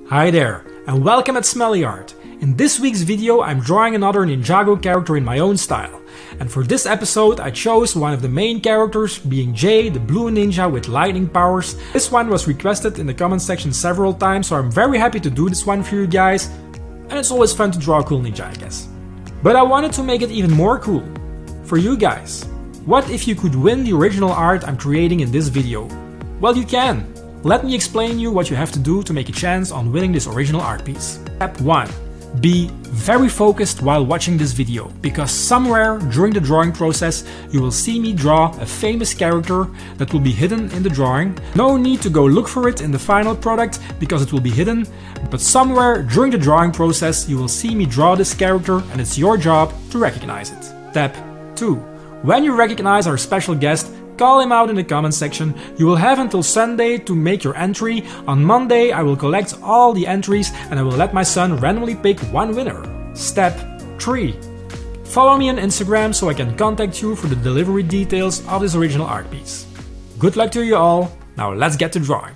Hi there, and welcome at Smully Art. In this week's video I'm drawing another Ninjago character in my own style. And for this episode I chose one of the main characters, being Jay, the blue ninja with lightning powers. This one was requested in the comment section several times, so I'm very happy to do this one for you guys. And it's always fun to draw a cool ninja, I guess. But I wanted to make it even more cool for you guys. What if you could win the original art I'm creating in this video? Well, you can. Let me explain you what you have to do to make a chance on winning this original art piece. Step 1. Be very focused while watching this video, because somewhere during the drawing process you will see me draw a famous character that will be hidden in the drawing. No need to go look for it in the final product because it will be hidden, but somewhere during the drawing process you will see me draw this character and it's your job to recognize it. Step 2. When you recognize our special guest, call him out in the comment section. You will have until Sunday to make your entry. On Monday I will collect all the entries and I will let my son randomly pick one winner. Step 3. Follow me on Instagram so I can contact you for the delivery details of this original art piece. Good luck to you all. Now let's get to drawing.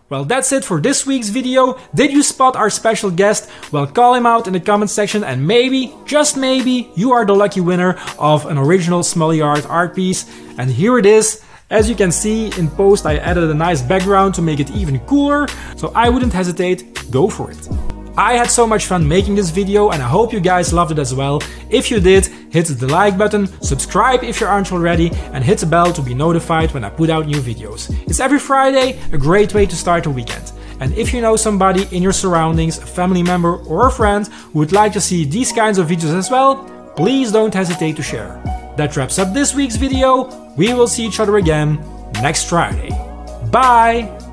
Well, that's it for this week's video. Did you spot our special guest? Well, call him out in the comment section and maybe, just maybe, you are the lucky winner of an original Smully art piece. And here it is. As you can see in post, I added a nice background to make it even cooler, so I wouldn't hesitate, go for it. I had so much fun making this video and I hope you guys loved it as well. If you did, hit the like button, subscribe if you aren't already, and hit the bell to be notified when I put out new videos. It's every Friday, a great way to start the weekend. And if you know somebody in your surroundings, a family member or a friend who would like to see these kinds of videos as well, please don't hesitate to share. That wraps up this week's video. We will see each other again next Friday. Bye!